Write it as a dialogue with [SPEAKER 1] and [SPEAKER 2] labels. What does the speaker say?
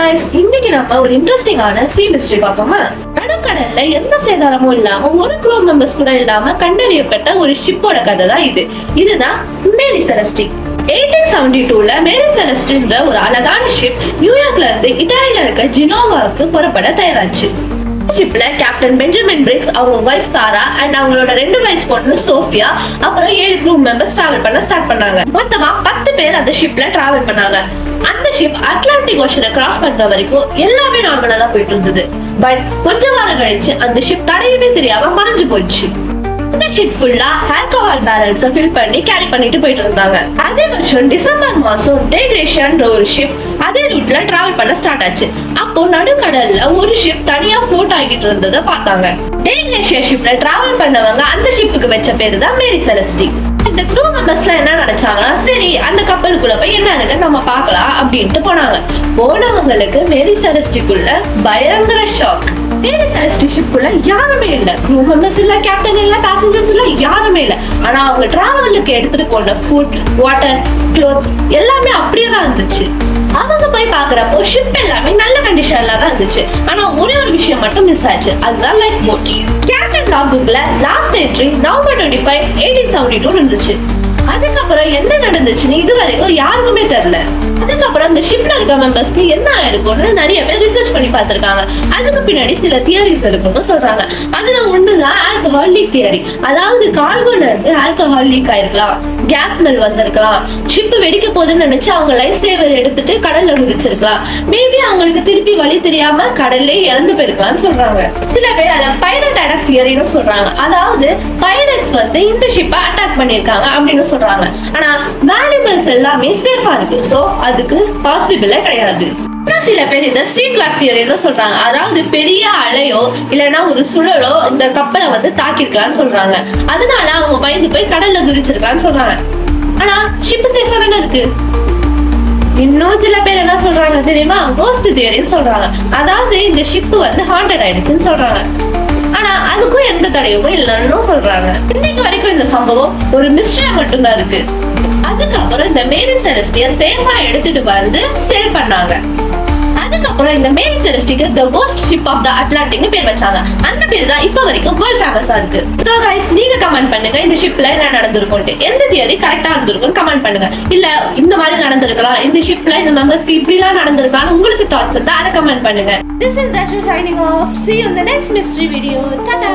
[SPEAKER 1] guys, இன்னைக்கு நம்ம ஒரு இன்ட்ரெஸ்டிங்கான சீ மிஸ்ட்ரி பார்ப்போமா? நடுக்கடல்ல எந்த சேதாரமும் இல்லாம ஒரு க்ரூ மெம்பர்ஸ் கூட இல்லாம கண்டறியப்பட்ட ஒரு ஷிப்போட கதை தான் இது. இதுதான் மேரி செலஸ்டி. 1872ல மேரி செலஸ்டின்ற ஒரு அழகான ஷிப் நியூயார்க்ல இருந்து இத்தாலியில இருக்க ஜெனோவாவுக்கு புறப்பட தயாராச்சு. ஷிப்ல கேப்டன் பெஞ்சமின் பிரிக்ஸ், அவங்க வைஃப் சாரா அண்ட் அவங்களோட 2 வயசு பொண்ணு சோஃபியா, அப்புறம் 7 க்ரூ மெம்பர்ஸ் டிராவல் பண்ண ஸ்டார்ட் பண்ணாங்க. மொத்தமா 10 பேர் அந்த ஷிப்ல டிராவல் பண்ணாங்க. அந்த ஷிப் அட்லாண்டிக் ஓஷனை கிராஸ் பண்ற வரைக்கும் எல்லாமே நார்மலா தான் போயிட்டு இருந்தது. பட் கொஞ்ச வாரம் கழிச்சு அந்த ஷிப் தடையுமே தெரியாம மறைஞ்சு போயிடுச்சு. இந்த ஷிப் ஃபுல்லா ஆல்கஹால் பேரல்ஸ் ஃபில் பண்ணி கேரி பண்ணிட்டு போயிட்டு இருந்தாங்க. அதே வருஷம் டிசம்பர் மாசம் டே கிரேஷியான்ற ஒரு ஷிப் அதே ரூட்ல டிராவல் பண்ண ஸ்டார்ட் ஆச்சு. அப்போ நடுக்கடல்ல ஒரு ஷிப் தனியா ஃப்ளோட் ஆகிட்டு இருந்ததை பார்த்தாங்க. டே கிரேஷியா ஷிப்ல டிராவல் பண்ணவங்க அந்த ஷிப்புக்கு வச்ச பேரு தான் மேரி செலஸ்டி. இந்த க்ரூ மெம்பர்ஸ்ல என்ன நினைச்சாங்கன்னா, சரி அந்த கப்பலுக்குள்ள போய் என்ன நம்ம பார்க்கலாம் அப்படின்ட்டு போனாங்க. போனவங்களுக்கு மேரி செலஸ்டிக்குள்ள பயங்கர ஷாக். மேரி செலஸ்டி ஷிப்புக்குள்ள யாருமே இல்ல, க்ரூ மெம்பர்ஸ் இல்ல, கேப்டன் இல்ல, பேசஞ்சர்ஸ் இல்ல, யாருமே இல்ல. ஆனா அவங்க டிராவலுக்கு எடுத்துட்டு போன ஃபுட், வாட்டர், க்ளோத்ஸ் எல்லாமே அப்படியே தான் இருந்துச்சு. அவங்க போய் பாக்குறப்போ ஷிப் எல்லாமே நல்ல கண்டிஷன்ல தான் இருந்துச்சு. ஆனா ஒரே ஒரு விஷயம் மட்டும் மிஸ் ஆச்சு, அதுதான் லைஃப் போட். கேப்டன் லாக் புக்ல லாஸ்ட் என்ட்ரி நவம்பர் 25, 1872 இருந்துச்சு. அதுக்கப்புறம் என்ன நடந்துச்சுன்னு இதுவரைக்கும் யாருக்குமே தெரியல. அதுக்கப்புறம் அந்த ஷிப்ல இருக்க மெம்பர்ஸ்க்கு என்ன ஆயிருக்கும்னு நிறைய பேர் ரிசர்ச் பண்ணி பார்த்திருக்காங்க. அதுக்கு பின்னாடி சில தியரிஸ் இருக்குன்னு சொல்றாங்க. அதுல ஒண்ணுதான் ஆல்கஹால் லீக் தியரி. அதாவது கார்கோல இருந்து ஆல்கஹால் லீக் ஆயிருக்கலாம், கேஸ் ஸ்மெல் வந்திருக்கலாம், ஷிப் வெடிக்க போகுதுன்னு நினைச்சு அவங்க லைஃப் சேவர் எடுத்துட்டு கடல்ல குதிச்சிருக்கலாம். மேபி அவங்களுக்கு திருப்பி வழி தெரியாம கடல்லே இறந்து போயிருக்கலாம்னு சொல்றாங்க. சில பேர் அதை பைரட் அட்டாக் தியரின்னு சொல்றாங்க. அதாவது பைரட்ஸ் வந்து இந்த ஷிப்பை அட்டாக் பண்ணிருக்காங்க அப்படின்னு சொல்றாங்க. ஆனா வேல்யூபிள்ஸ் எல்லாமே சேஃபா இருக்கு, சோ அதுக்கு பாசிபிளே கிடையாது. சில பேர் இதை சீ கிளாக் தியரின்னு சொல்றாங்க. அதாவது பெரிய அலையோ இல்லைன்னா ஒரு சுழலோ இந்த கப்பலை வந்து தாக்கிருக்கலாம்னு சொல்றாங்க. அதனால அவங்க பயந்து போய் கடல்ல குதிச்சிருக்கான்னு சொல்றாங்க. ஆனா ஷிப் சேஃபா தானே இருக்கு. இன்னும் சில பேர் என்ன சொல்றாங்க தெரியுமா, கோஸ்ட் தியரின்னு சொல்றாங்க. அதாவது இந்த ஷிப் வந்து ஹாண்டட் ஆயிடுச்சுன்னு சொல்றாங்க. ஆனா அதுக்கும் எந்த தடையுமே இல்லைன்னு சொல்றாங்க. இன்னைக்கு வரைக்கும் இந்த சம்பவம் ஒரு மிஸ்டரியா மட்டும்தான் இருக்கு. அதுக்கப்புறம் இந்த மேரி செலஸ்டிய சேஃபா எடுத்துட்டு வந்து சேல் பண்ணாங்க. அதுக்கப்புறம் இந்த மேரி செலஸ்டிக்கு தி கோஸ்ட் ஷிப் ஆஃப் தி அட்லாண்டிக்னு பேர் வச்சாங்க. அந்த பேர் தான் இப்ப வரைக்கும் வேர்ல்ட் ஃபேமஸா இருக்கு. சோ गाइस, நீங்க கமெண்ட் பண்ணுங்க இந்த ஷிப்ல என்ன நடந்துருக்கும்னு. எந்த தியரி கரெக்ட்டா இருந்திருக்கும் கமெண்ட் பண்ணுங்க. இல்ல இந்த மாதிரி நடந்திருக்கலாம், இந்த ஷிப்ல இந்த மெம்பர்ஸ்க்கு இப்படிலாம் நடந்திருக்கான்னு உங்களுக்கு தாட்ஸ் இருந்தா அதை கமெண்ட் பண்ணுங்க. This is Dashu signing off. See you in the next mystery video. Ta-da!